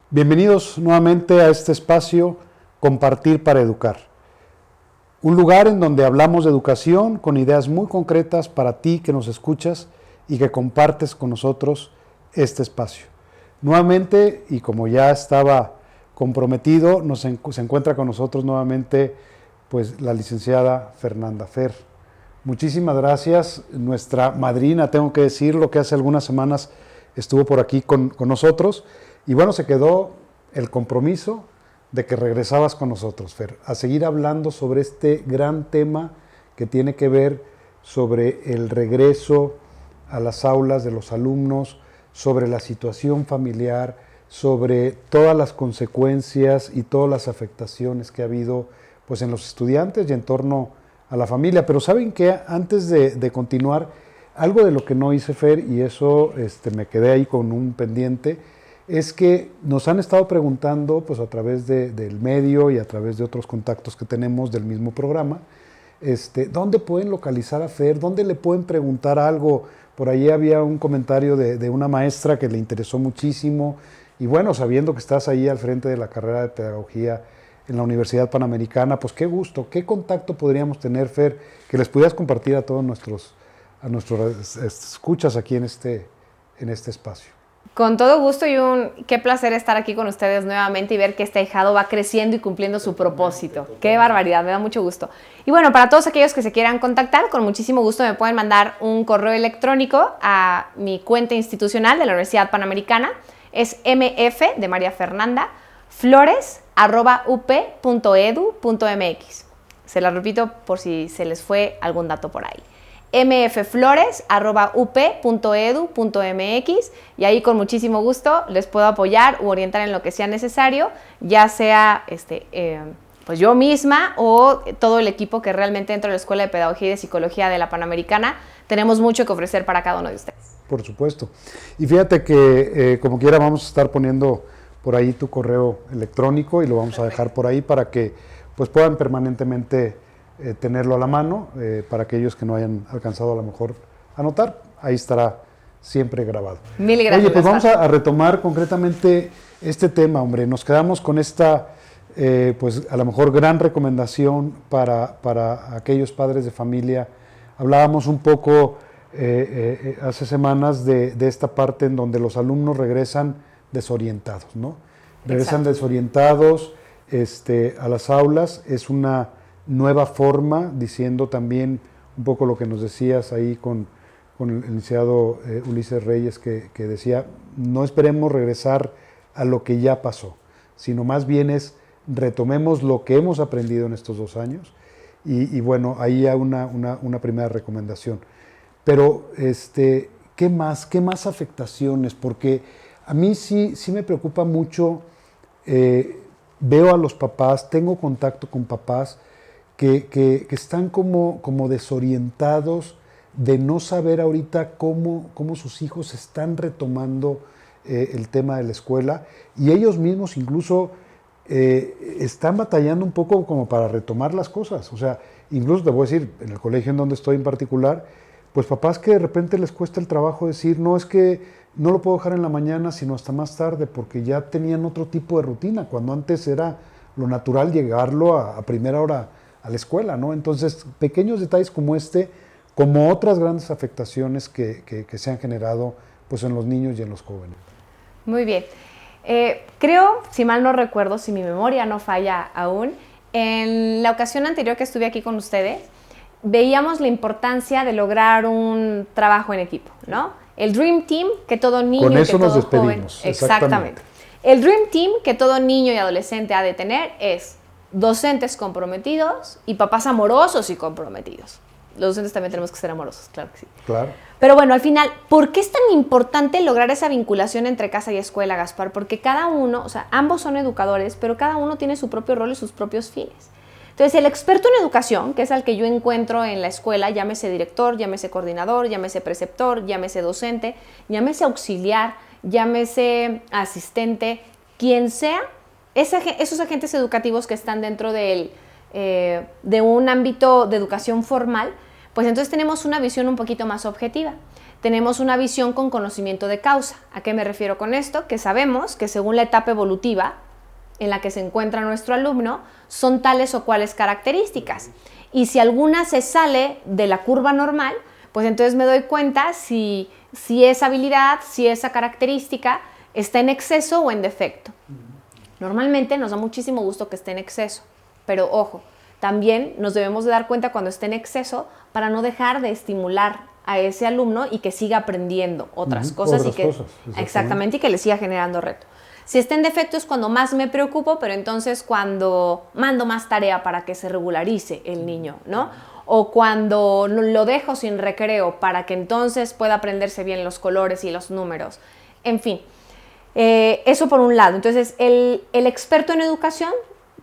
Bienvenidos nuevamente a este espacio Compartir para Educar. Un lugar en donde hablamos de educación con ideas muy concretas para ti que nos escuchas y que compartes con nosotros este espacio. Nuevamente, y como ya estaba comprometido, se encuentra con nosotros nuevamente pues, la licenciada Fernanda Fer. Muchísimas gracias, nuestra madrina, tengo que decirlo, que hace algunas semanas estuvo por aquí con nosotros. Y bueno, se quedó el compromiso de que regresabas con nosotros, Fer, a seguir hablando sobre este gran tema que tiene que ver sobre el regreso a las aulas de los alumnos, sobre la situación familiar, sobre todas las consecuencias y todas las afectaciones que ha habido pues, en los estudiantes y en torno a la familia. Pero ¿saben qué? Antes de continuar, algo de lo que no hice, Fer, y eso me quedé ahí con un pendiente, es que nos han estado preguntando, pues a través del medio y a través de otros contactos que tenemos del mismo programa, ¿dónde pueden localizar a Fer? ¿Dónde le pueden preguntar algo? Por ahí había un comentario de una maestra que le interesó muchísimo, y bueno, sabiendo que estás ahí al frente de la carrera de Pedagogía en la Universidad Panamericana, pues qué gusto, qué contacto podríamos tener, Fer, que les pudieras compartir a todos nuestros escuchas aquí en este espacio. Con todo gusto y qué placer estar aquí con ustedes nuevamente y ver que este ahijado va creciendo y cumpliendo su propósito. Qué barbaridad, me da mucho gusto. Y bueno, para todos aquellos que se quieran contactar, con muchísimo gusto me pueden mandar un correo electrónico a mi cuenta institucional de la Universidad Panamericana. Es mf de María Fernanda flores@up.edu.mx. Se la repito por si se les fue algún dato por ahí. mfflores@up.edu.mx, y ahí con muchísimo gusto les puedo apoyar u orientar en lo que sea necesario, ya sea pues yo misma o todo el equipo que realmente dentro de la Escuela de Pedagogía y de Psicología de la Panamericana tenemos mucho que ofrecer para cada uno de ustedes. Por supuesto. Y fíjate que como quiera vamos a estar poniendo por ahí tu correo electrónico y lo vamos a dejar por ahí para que pues puedan permanentemente tenerlo a la mano, para aquellos que no hayan alcanzado a lo mejor a anotar, ahí estará siempre grabado. Mil gracias. Oye, pues vamos a retomar concretamente este tema, hombre. Nos quedamos con esta, pues a lo mejor gran recomendación para aquellos padres de familia. Hablábamos un poco hace semanas de esta parte en donde los alumnos regresan desorientados, ¿no? Regresan Exacto. desorientados a las aulas. Es una nueva forma, diciendo también un poco lo que nos decías ahí con el licenciado Ulises Reyes, que decía, no esperemos regresar a lo que ya pasó, sino más bien retomemos lo que hemos aprendido en estos 2 años, y bueno, ahí hay una primera recomendación. Pero, ¿qué más afectaciones? Porque a mí sí me preocupa mucho, veo a los papás, tengo contacto con papás que están como desorientados de no saber ahorita cómo sus hijos están retomando el tema de la escuela, y ellos mismos incluso están batallando un poco como para retomar las cosas. O sea, incluso te voy a decir, en el colegio en donde estoy en particular, pues papás que de repente les cuesta el trabajo decir, no, es que no lo puedo dejar en la mañana sino hasta más tarde, porque ya tenían otro tipo de rutina, cuando antes era lo natural llegarlo a primera hora a la escuela, ¿no? Entonces, pequeños detalles como como otras grandes afectaciones que se han generado pues, en los niños y en los jóvenes. Muy bien. Creo, si mal no recuerdo, si mi memoria no falla aún, en la ocasión anterior que estuve aquí con ustedes, veíamos la importancia de lograr un trabajo en equipo, ¿no? El Dream Team que todo niño con eso y que nos todo despedimos. joven... Exactamente. El Dream Team que todo niño y adolescente ha de tener es docentes comprometidos y papás amorosos y comprometidos. Los docentes también tenemos que ser amorosos, claro que sí. Claro. Pero bueno, al final, ¿por qué es tan importante lograr esa vinculación entre casa y escuela, Gaspar? Porque cada uno, o sea, ambos son educadores, pero cada uno tiene su propio rol y sus propios fines. Entonces, el experto en educación, que es al que yo encuentro en la escuela, llámese director, llámese coordinador, llámese preceptor, llámese docente, llámese auxiliar, llámese asistente, quien sea, esos agentes educativos que están dentro de un ámbito de educación formal, Pues entonces tenemos una visión un poquito más objetiva. Tenemos una visión con conocimiento de causa. ¿A qué me refiero con esto? Que sabemos que según la etapa evolutiva en la que se encuentra nuestro alumno, son tales o cuales características. Y si alguna se sale de la curva normal, pues entonces me doy cuenta si esa habilidad, si esa característica está en exceso o en defecto. Normalmente nos da muchísimo gusto que esté en exceso, pero ojo, también nos debemos de dar cuenta cuando esté en exceso para no dejar de estimular a ese alumno y que siga aprendiendo otras cosas. Exactamente, y que le siga generando reto. Si está en defecto es cuando más me preocupo, pero entonces cuando mando más tarea para que se regularice el niño, ¿no? O cuando lo dejo sin recreo para que entonces pueda aprenderse bien los colores y los números. En fin, eso por un lado. Entonces, el experto en educación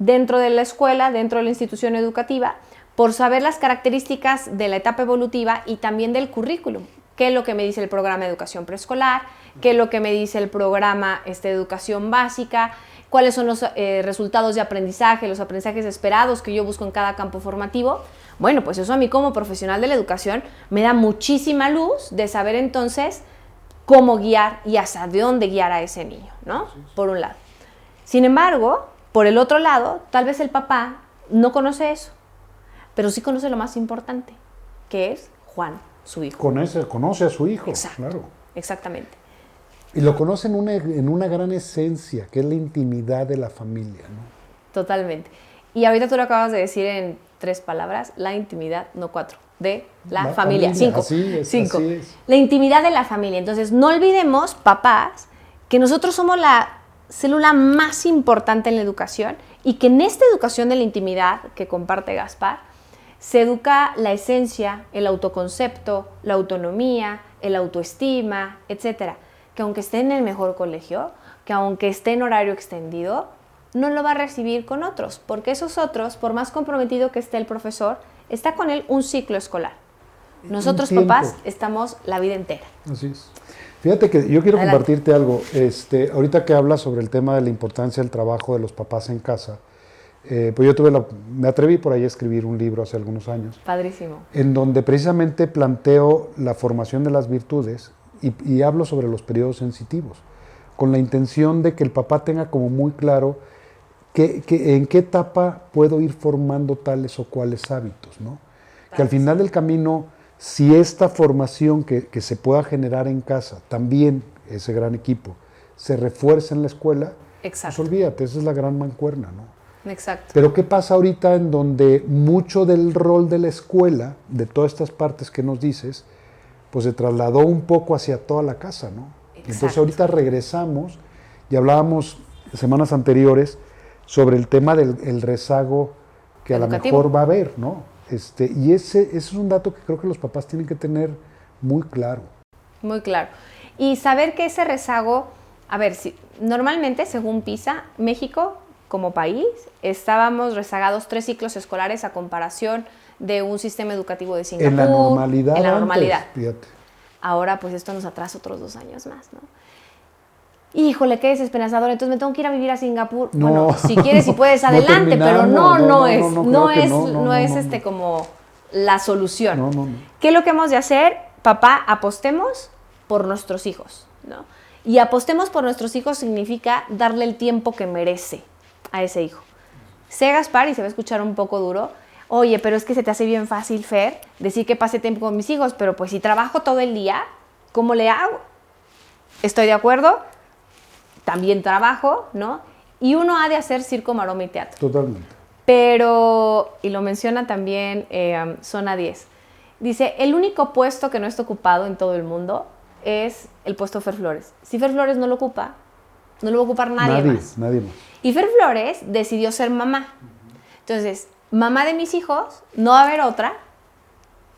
dentro de la escuela, dentro de la institución educativa, por saber las características de la etapa evolutiva y también del currículum. ¿Qué es lo que me dice el programa de educación preescolar? ¿Qué es lo que me dice el programa de educación básica? ¿Cuáles son los resultados de aprendizaje, los aprendizajes esperados que yo busco en cada campo formativo? Bueno, pues eso a mí como profesional de la educación me da muchísima luz de saber entonces cómo guiar y hasta dónde guiar a ese niño, ¿no? Por un lado. Sin embargo, por el otro lado, tal vez el papá no conoce eso, pero sí conoce lo más importante, que es Juan, su hijo. Conoce a su hijo, exacto, claro. Exactamente. Y lo conoce en una gran esencia, que es la intimidad de la familia, ¿no? Totalmente. Y ahorita tú lo acabas de decir en 3 palabras, la intimidad, no 4, de la familia. 5. Así es, 5. Así es. La intimidad de la familia. Entonces, no olvidemos, papás, que nosotros somos la célula más importante en la educación y que en esta educación de la intimidad que comparte Gaspar, se educa la esencia, el autoconcepto, la autonomía, el autoestima, etcétera. Que aunque esté en el mejor colegio, que aunque esté en horario extendido, no lo va a recibir con otros, porque esos otros, por más comprometido que esté el profesor, está con él un ciclo escolar. Nosotros, papás, estamos la vida entera. Así es. Fíjate que yo quiero compartirte algo. Ahorita que hablas sobre el tema de la importancia del trabajo de los papás en casa, pues yo me atreví por ahí a escribir un libro hace algunos años. Padrísimo. En donde precisamente planteo la formación de las virtudes y hablo sobre los periodos sensitivos, con la intención de que el papá tenga como muy claro en qué etapa puedo ir formando tales o cuales hábitos, ¿no? Que al final del camino, si esta formación que se pueda generar en casa, también ese gran equipo, se refuerza en la escuela, exacto, pues olvídate, esa es la gran mancuerna, ¿no? Exacto. Pero ¿qué pasa ahorita en donde mucho del rol de la escuela, de todas estas partes que nos dices, pues se trasladó un poco hacia toda la casa, ¿no? Exacto. Entonces ahorita regresamos y hablábamos semanas anteriores sobre el tema del rezago que educativo. A lo mejor va a haber, ¿no? Y ese es un dato que creo que los papás tienen que tener muy claro. Muy claro. Y saber que ese rezago, a ver, normalmente según PISA, México como país estábamos rezagados 3 ciclos escolares a comparación de un sistema educativo de Singapur. En la normalidad. En la normalidad. Antes, fíjate. Ahora pues esto nos atrasa otros 2 años más, ¿no? Híjole, qué desesperanzador, entonces me tengo que ir a vivir a Singapur. No, bueno, si quieres y puedes, adelante, pero no es como la solución. No. ¿Qué es lo que hemos de hacer? Papá, apostemos por nuestros hijos, ¿no? Y apostemos por nuestros hijos significa darle el tiempo que merece a ese hijo. Sé, Gaspar, y se va a escuchar un poco duro, oye, pero es que se te hace bien fácil, Fer, decir que pase tiempo con mis hijos, pero pues si trabajo todo el día, ¿cómo le hago? Estoy de acuerdo, también trabajo, ¿no? Y uno ha de hacer circo, maroma y teatro. Totalmente. Pero, y lo menciona también Zona 10, dice, el único puesto que no está ocupado en todo el mundo es el puesto Fer Flores. Si Fer Flores no lo ocupa, no lo va a ocupar nadie más. Nadie más. Y Fer Flores decidió ser mamá. Entonces, mamá de mis hijos, no va a haber otra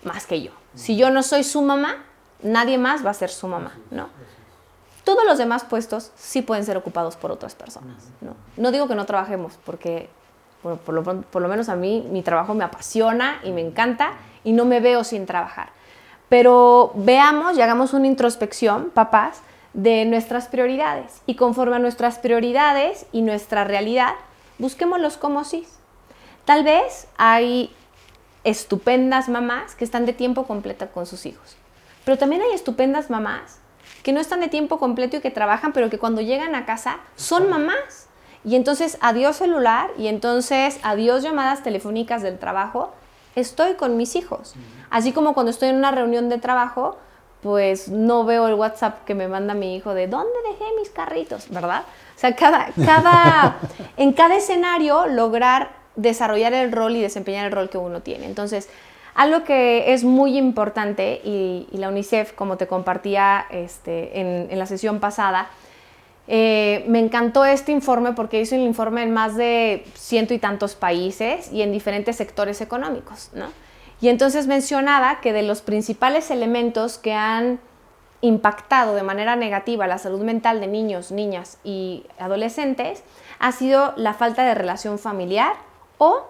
más que yo. Si yo no soy su mamá, nadie más va a ser su mamá, ¿no? Todos los demás puestos sí pueden ser ocupados por otras personas, ¿no? No digo que no trabajemos, porque bueno, por lo menos a mí mi trabajo me apasiona y me encanta y no me veo sin trabajar. Pero veamos y hagamos una introspección, papás, de nuestras prioridades. Y conforme a nuestras prioridades y nuestra realidad, busquemos los cómo sí. Tal vez hay estupendas mamás que están de tiempo completo con sus hijos. Pero también hay estupendas mamás que no están de tiempo completo y que trabajan, pero que cuando llegan a casa son mamás. Y entonces adiós celular y entonces adiós llamadas telefónicas del trabajo. Estoy con mis hijos. Así como cuando estoy en una reunión de trabajo, pues no veo el WhatsApp que me manda mi hijo de ¿dónde dejé mis carritos? ¿Verdad? O sea, en cada escenario lograr desarrollar el rol y desempeñar el rol que uno tiene. Entonces, algo que es muy importante y la UNICEF, como te compartía en la sesión pasada, me encantó este informe porque hizo el informe en más de 100 y tantos países y en diferentes sectores económicos, ¿no? Y entonces mencionaba que de los principales elementos que han impactado de manera negativa la salud mental de niños, niñas y adolescentes ha sido la falta de relación familiar o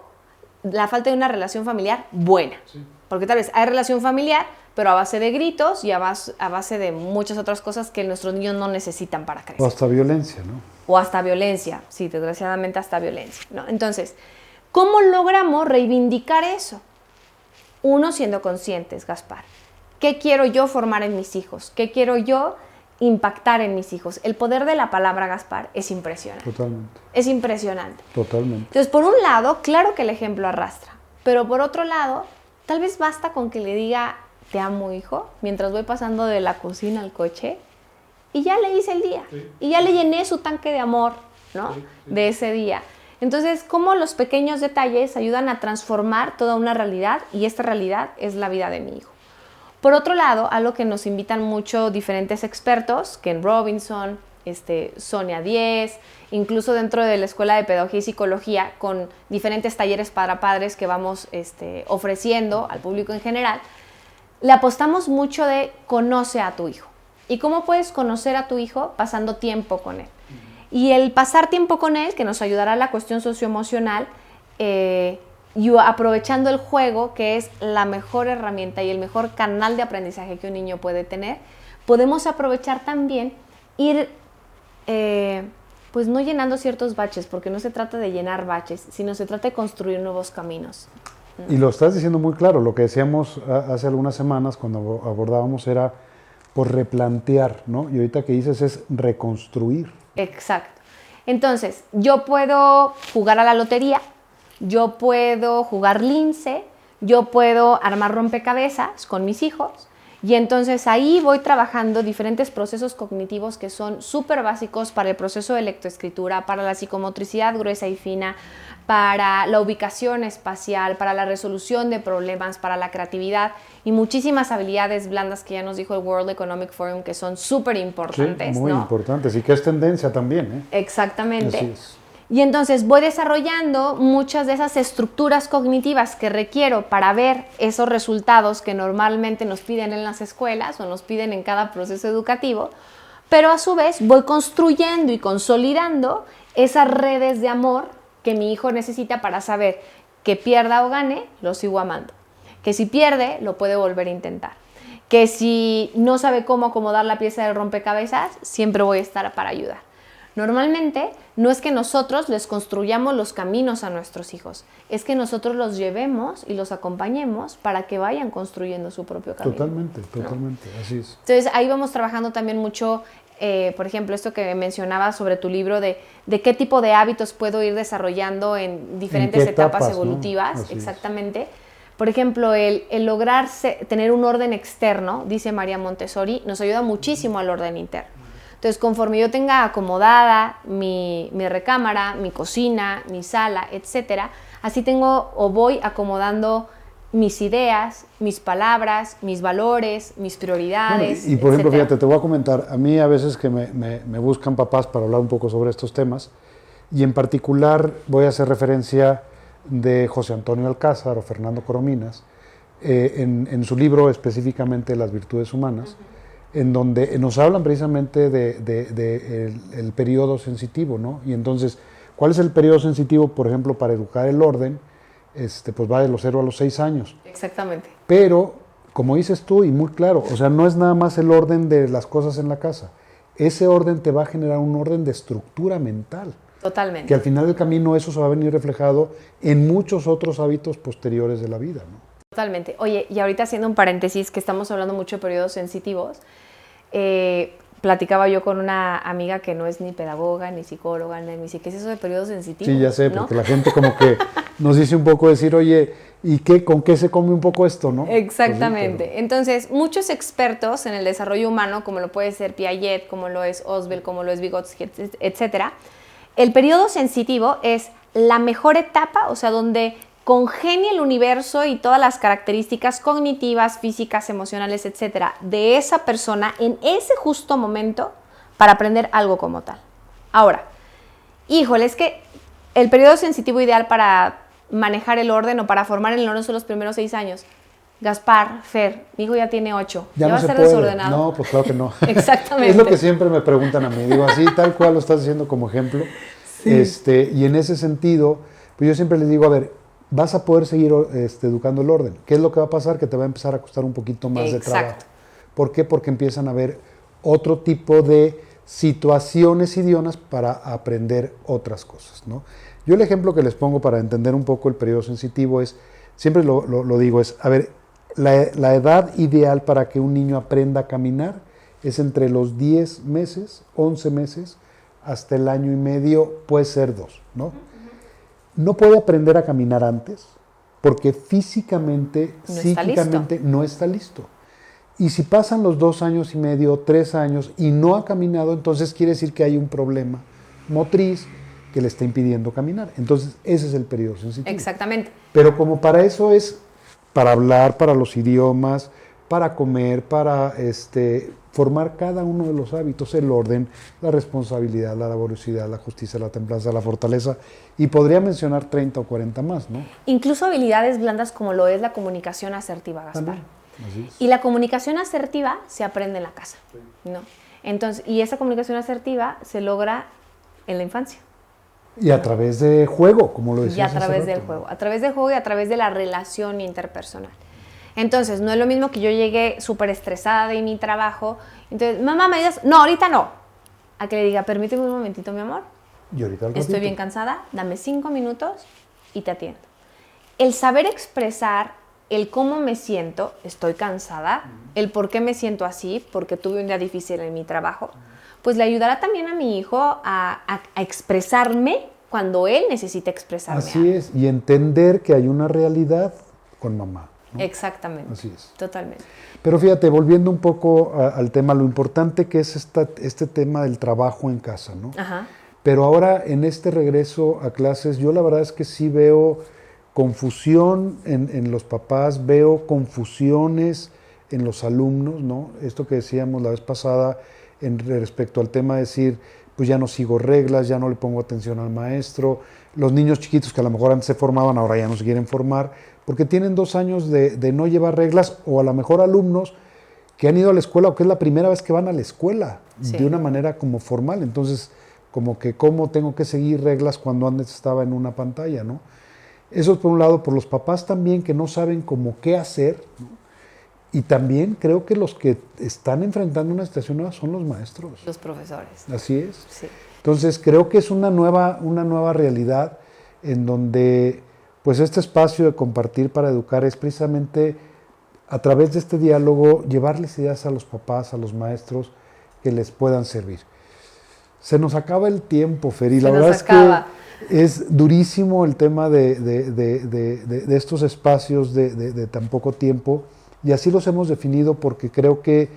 la falta de una relación familiar buena. Sí. Porque tal vez hay relación familiar, pero a base de gritos y a base de muchas otras cosas que nuestros niños no necesitan para crecer. O hasta violencia, ¿no? O hasta violencia, sí, desgraciadamente hasta violencia, ¿no? Entonces, ¿cómo logramos reivindicar eso? Uno, siendo conscientes, Gaspar. ¿Qué quiero yo formar en mis hijos? ¿Qué quiero yo impactar en mis hijos? El poder de la palabra, Gaspar, es impresionante. Totalmente. Es impresionante. Totalmente. Entonces, por un lado, claro que el ejemplo arrastra, pero por otro lado, tal vez basta con que le diga, te amo, hijo, mientras voy pasando de la cocina al coche, y ya le hice el día, sí. Y ya le llené su tanque de amor, ¿no? Sí, sí. De ese día. Entonces, cómo los pequeños detalles ayudan a transformar toda una realidad, y esta realidad es la vida de mi hijo. Por otro lado, algo que nos invitan mucho diferentes expertos, Ken Robinson, Sonia Diez, incluso dentro de la Escuela de Pedagogía y Psicología, con diferentes talleres para padres que vamos ofreciendo al público en general, le apostamos mucho de conoce a tu hijo. ¿Y cómo puedes conocer a tu hijo? Pasando tiempo con él. Y el pasar tiempo con él, que nos ayudará a la cuestión socioemocional, y aprovechando el juego, que es la mejor herramienta y el mejor canal de aprendizaje que un niño puede tener, podemos aprovechar también ir, pues no llenando ciertos baches, porque no se trata de llenar baches, sino se trata de construir nuevos caminos. Y lo estás diciendo muy claro, lo que decíamos hace algunas semanas cuando abordábamos era por replantear, ¿no? Y ahorita que dices es reconstruir. Exacto. Entonces, yo puedo jugar a la lotería, yo puedo jugar lince, yo puedo armar rompecabezas con mis hijos y entonces ahí voy trabajando diferentes procesos cognitivos que son súper básicos para el proceso de lectoescritura, para la psicomotricidad gruesa y fina, para la ubicación espacial, para la resolución de problemas, para la creatividad y muchísimas habilidades blandas que ya nos dijo el World Economic Forum que son súper importantes. Sí, muy importantes y que es tendencia también, ¿eh? Exactamente. Así es. Y entonces voy desarrollando muchas de esas estructuras cognitivas que requiero para ver esos resultados que normalmente nos piden en las escuelas o nos piden en cada proceso educativo, pero a su vez voy construyendo y consolidando esas redes de amor que mi hijo necesita para saber que pierda o gane, lo sigo amando. Que si pierde, lo puede volver a intentar. Que si no sabe cómo acomodar la pieza del rompecabezas, siempre voy a estar para ayudar. Normalmente no es que nosotros les construyamos los caminos a nuestros hijos, es que nosotros los llevemos y los acompañemos para que vayan construyendo su propio camino. Totalmente, ¿no? Así es. Entonces ahí vamos trabajando también mucho, por ejemplo, esto que mencionabas sobre tu libro de qué tipo de hábitos puedo ir desarrollando en diferentes etapas evolutivas, ¿no? Exactamente. Por ejemplo, el lograr tener un orden externo, dice María Montessori, nos ayuda muchísimo al orden interno. Entonces, conforme yo tenga acomodada mi recámara, mi cocina, mi sala, etcétera, así tengo o voy acomodando mis ideas, mis palabras, mis valores, mis prioridades, bueno, y por ejemplo, fíjate, te voy a comentar, a mí a veces que me buscan papás para hablar un poco sobre estos temas, y en particular voy a hacer referencia de José Antonio Alcázar o Fernando Corominas, en su libro específicamente Las Virtudes Humanas, en donde nos hablan precisamente el periodo sensitivo, ¿no? Y entonces, ¿cuál es el periodo sensitivo, por ejemplo, para educar el orden? Pues va de los 0 a los 6 años. Exactamente. Pero, como dices tú, y muy claro, o sea, no es nada más el orden de las cosas en la casa. Ese orden te va a generar un orden de estructura mental. Totalmente. Que al final del camino eso se va a venir reflejado en muchos otros hábitos posteriores de la vida, ¿no? Totalmente. Oye, y ahorita haciendo un paréntesis, que estamos hablando mucho de periodos sensitivos, platicaba yo con una amiga que no es ni pedagoga, ni psicóloga, ni me dice, ¿qué es eso de periodos sensitivos? Sí, ya sé, ¿no? porque la gente como que nos dice un poco decir, oye, ¿y qué, con qué se come un poco esto, no? Exactamente. Pues sí, Entonces, muchos expertos en el desarrollo humano, como lo puede ser Piaget, como lo es Oswald, como lo es Vygotsky, etcétera, el periodo sensitivo es la mejor etapa, o sea, donde congenia el universo y todas las características cognitivas, físicas, emocionales, etcétera, de esa persona en ese justo momento para aprender algo como tal. Ahora, híjole, es que el periodo sensitivo ideal para manejar el orden o para formar el orden son los primeros 6 años. Gaspar, Fer, mi hijo ya tiene 8. ya va no a se ser puede. desordenado. No, pues claro que no. Exactamente. Es lo que siempre me preguntan a mí. Digo, así, tal cual lo estás diciendo como ejemplo. Sí. Y en ese sentido, pues yo siempre les digo, a ver, vas a poder seguir educando el orden. ¿Qué es lo que va a pasar? Que te va a empezar a costar un poquito más de trabajo. ¿Por qué? Porque empiezan a haber otro tipo de situaciones idiomas para aprender otras cosas, ¿no? Yo el ejemplo que les pongo para entender un poco el periodo sensitivo es, siempre lo digo, es, a ver, la edad ideal para que un niño aprenda a caminar es entre los 10 meses, 11 meses, hasta el año y medio, puede ser 2, ¿no? No puede aprender a caminar antes porque físicamente, psíquicamente no está listo. Y si pasan los 2 años y medio, 3 años y no ha caminado, entonces quiere decir que hay un problema motriz que le está impidiendo caminar. Entonces ese es el periodo sensitivo. Exactamente. Pero como para eso es para hablar, para los idiomas, para comer, para formar cada uno de los hábitos, el orden, la responsabilidad, la laboriosidad, la justicia, la templanza, la fortaleza, y podría mencionar 30 o 40 más, ¿no? Incluso habilidades blandas como lo es la comunicación asertiva, Gaspar. También, así es. Y la comunicación asertiva se aprende en la casa, ¿no? Entonces, y esa comunicación asertiva se logra en la infancia. Y a través de juego, como lo decías. Y a través del juego. A través del juego y a través de la relación interpersonal. Entonces, no es lo mismo que yo llegue súper estresada de mi trabajo. Entonces, mamá, me digas, no, ahorita no. A que le diga, permíteme un momentito, mi amor. Y ahorita estoy bien cansada, dame 5 minutos y te atiendo. El saber expresar el cómo me siento, estoy cansada, el por qué me siento así, porque tuve un día difícil en mi trabajo, pues le ayudará también a mi hijo a expresarme cuando él necesita expresarme. Así es, y entender que hay una realidad con mamá, ¿no? Exactamente. Así es. Totalmente. Pero fíjate, volviendo un poco al tema, lo importante que es este tema del trabajo en casa, ¿no? Ajá. Pero ahora en este regreso a clases, yo la verdad es que sí veo confusión en los papás, veo confusiones en los alumnos, ¿no? Esto que decíamos la vez pasada respecto al tema de decir, pues ya no sigo reglas, ya no le pongo atención al maestro. Los niños chiquitos que a lo mejor antes se formaban, ahora ya no se quieren formar, porque tienen 2 años de no llevar reglas, o a lo mejor alumnos que han ido a la escuela o que es la primera vez que van a la escuela, sí, de una manera como formal. Entonces, como que cómo tengo que seguir reglas cuando antes estaba en una pantalla, ¿no? Eso es por un lado, por los papás también que no saben cómo qué hacer, ¿no? Y también creo que los que están enfrentando una situación nueva son los maestros. Los profesores. Así es. Sí. Entonces creo que es una nueva realidad en donde pues este espacio de compartir para educar es precisamente a través de este diálogo llevarles ideas a los papás, a los maestros que les puedan servir. Se nos acaba el tiempo, Fer, y la verdad es que es durísimo el tema de estos espacios de tan poco tiempo, y así los hemos definido porque creo que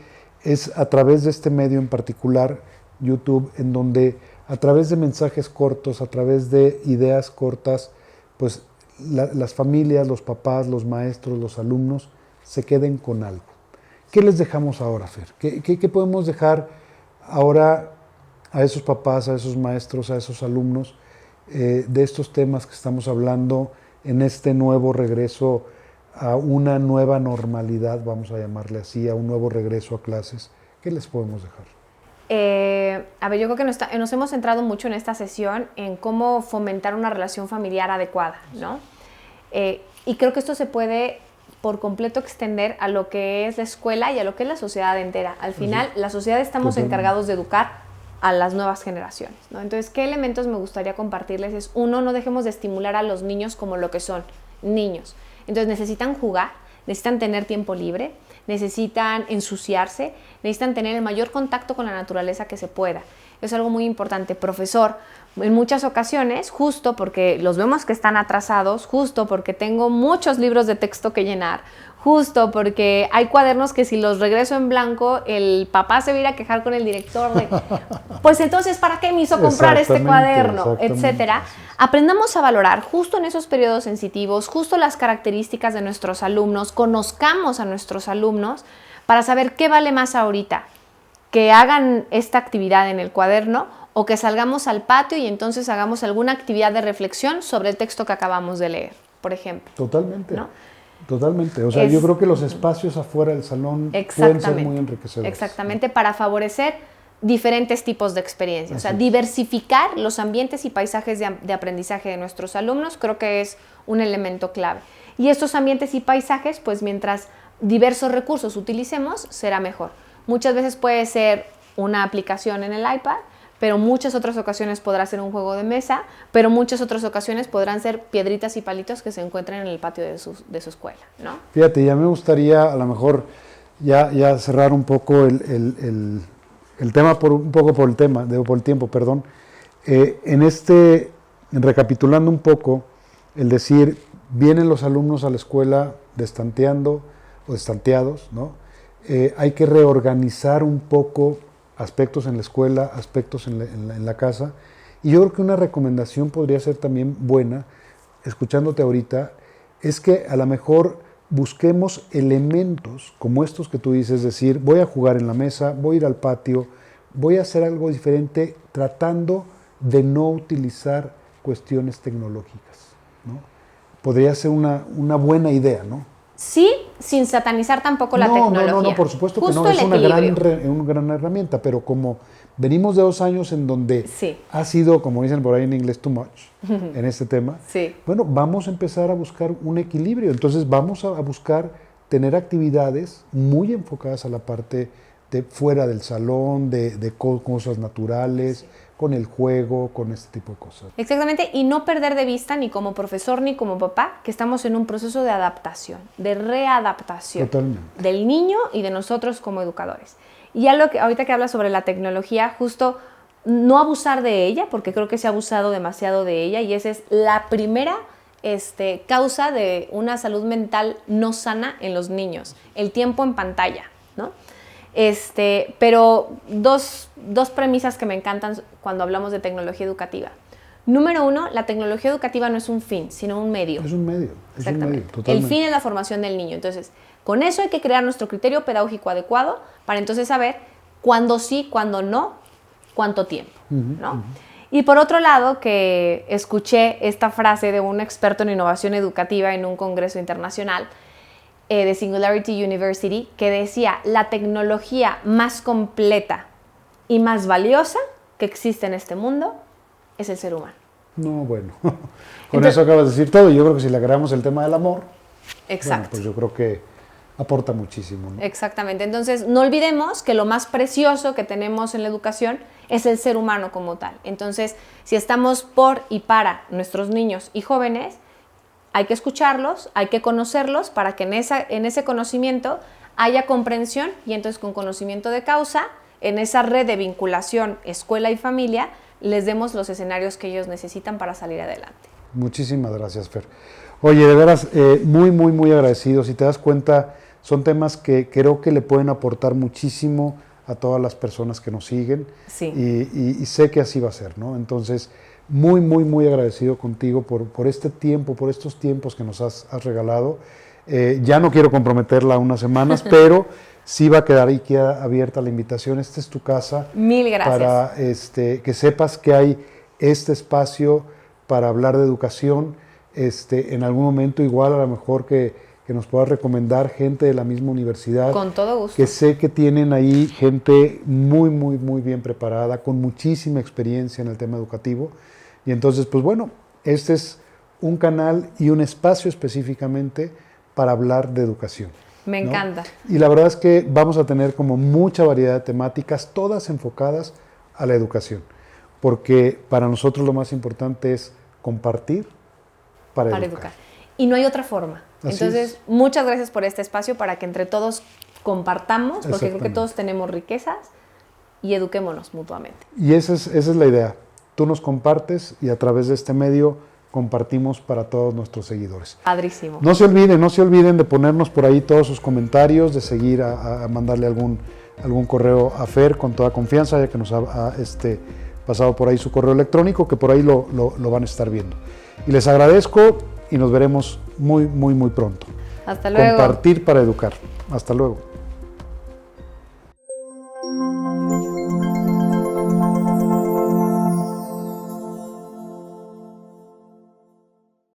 es a través de este medio en particular, YouTube, en donde a través de mensajes cortos, a través de ideas cortas, pues las familias, los papás, los maestros, los alumnos se queden con algo. ¿Qué les dejamos ahora, Fer? ¿Qué podemos dejar ahora a esos papás, a esos maestros, a esos alumnos de estos temas que estamos hablando en este nuevo regreso a una nueva normalidad, vamos a llamarle así, a un nuevo regreso a clases? ¿Qué les podemos dejar? A ver, yo creo que nos hemos centrado mucho en esta sesión en cómo fomentar una relación familiar adecuada, ¿no? Y creo que esto se puede por completo extender a lo que es la escuela y a lo que es la sociedad entera. Al final, la sociedad estamos encargados de educar a las nuevas generaciones, ¿no? Entonces, ¿qué elementos me gustaría compartirles? Es, uno, no dejemos de estimular a los niños como lo que son, niños. Entonces, necesitan jugar, necesitan tener tiempo libre, necesitan ensuciarse, necesitan tener el mayor contacto con la naturaleza que se pueda. Es algo muy importante. Profesor, en muchas ocasiones, justo porque los vemos que están atrasados, justo porque tengo muchos libros de texto que llenar, justo porque hay cuadernos que si los regreso en blanco, el papá se va a ir a quejar con el director de, pues entonces, ¿para qué me hizo comprar este cuaderno? Etcétera. Aprendamos a valorar justo en esos periodos sensitivos, justo las características de nuestros alumnos, conozcamos a nuestros alumnos para saber qué vale más ahorita, que hagan esta actividad en el cuaderno o que salgamos al patio y entonces hagamos alguna actividad de reflexión sobre el texto que acabamos de leer, por ejemplo. Totalmente. ¿No? Totalmente. O sea, yo creo que los espacios afuera del salón pueden ser muy enriquecedores. Exactamente, para favorecer diferentes tipos de experiencias. O sea, diversificar los ambientes y paisajes de aprendizaje de nuestros alumnos creo que es un elemento clave. Y estos ambientes y paisajes, pues mientras diversos recursos utilicemos, será mejor. Muchas veces puede ser una aplicación en el iPad, pero muchas otras ocasiones podrá ser un juego de mesa, pero muchas otras ocasiones podrán ser piedritas y palitos que se encuentren en el patio de su escuela, ¿no? Fíjate, ya me gustaría a lo mejor ya cerrar un poco el tema, un poco por el tiempo, perdón. Recapitulando un poco, el decir, vienen los alumnos a la escuela destanteando o destanteados, ¿no? Hay que reorganizar un poco aspectos en la escuela, aspectos en la casa. Y yo creo que una recomendación podría ser también buena, escuchándote ahorita, es que a lo mejor busquemos elementos como estos que tú dices, es decir, voy a jugar en la mesa, voy a ir al patio, voy a hacer algo diferente tratando de no utilizar cuestiones tecnológicas, ¿no? Podría ser una buena idea, ¿no? Sí, sin satanizar tampoco la tecnología. No, por supuesto que no, es una gran herramienta, pero como venimos de 2 años en donde ha sido, como dicen por ahí en inglés, too much en este tema, bueno, vamos a empezar a buscar un equilibrio. Entonces vamos a buscar tener actividades muy enfocadas a la parte de fuera del salón, de cosas naturales, con el juego, con este tipo de cosas. Exactamente, y no perder de vista ni como profesor ni como papá que estamos en un proceso de adaptación, de readaptación. Totalmente. Del niño y de nosotros como educadores. Y algo que ahorita que hablas sobre la tecnología, justo no abusar de ella, porque creo que se ha abusado demasiado de ella, y esa es la primera causa de una salud mental no sana en los niños, el tiempo en pantalla, ¿no? Pero dos premisas que me encantan cuando hablamos de tecnología educativa. Número 1, la tecnología educativa no es un fin, sino un medio. Es un medio. Exactamente. Totalmente. El fin es la formación del niño. Entonces, con eso hay que crear nuestro criterio pedagógico adecuado para entonces saber cuándo sí, cuándo no, cuánto tiempo, ¿no? Y por otro lado, que escuché esta frase de un experto en innovación educativa en un congreso internacional, de Singularity University, que decía, la tecnología más completa y más valiosa que existe en este mundo es el ser humano. No, bueno, entonces, eso acabas de decir todo. Yo creo que si le agregamos el tema del amor, exacto. Bueno, pues yo creo que aporta muchísimo, ¿no? Exactamente. Entonces, no olvidemos que lo más precioso que tenemos en la educación es el ser humano como tal. Entonces, si estamos por y para nuestros niños y jóvenes, hay que escucharlos, hay que conocerlos para que en ese conocimiento haya comprensión y entonces con conocimiento de causa, en esa red de vinculación escuela y familia, les demos los escenarios que ellos necesitan para salir adelante. Muchísimas gracias, Fer. Oye, de veras, muy, muy, muy agradecido. Si te das cuenta, son temas que creo que le pueden aportar muchísimo a todas las personas que nos siguen. Sí. Y sé que así va a ser, ¿no? Entonces, muy, muy, muy agradecido contigo por este tiempo, por estos tiempos que nos has regalado. Ya no quiero comprometerla a unas semanas, pero sí va a quedar ahí, queda abierta la invitación. Esta es tu casa. Mil gracias. Para que sepas que hay este espacio para hablar de educación. En algún momento igual a lo mejor que nos puedas recomendar gente de la misma universidad. Con todo gusto. Que sé que tienen ahí gente muy, muy, muy bien preparada, con muchísima experiencia en el tema educativo. Y entonces, pues bueno, este es un canal y un espacio específicamente para hablar de educación. Me encanta. Y la verdad es que vamos a tener como mucha variedad de temáticas, todas enfocadas a la educación. Porque para nosotros lo más importante es compartir para educar. y no hay otra forma. Así Entonces, muchas gracias por este espacio para que entre todos compartamos, porque creo que todos tenemos riquezas y eduquémonos mutuamente. Y esa es la idea. Tú nos compartes y a través de este medio compartimos para todos nuestros seguidores. Padrísimo. No se olviden de ponernos por ahí todos sus comentarios, de seguir a mandarle algún correo a Fer con toda confianza, ya que nos ha pasado por ahí su correo electrónico, que por ahí lo van a estar viendo. Y les agradezco y nos veremos muy, muy, muy pronto. Hasta luego. Compartir para educar. Hasta luego.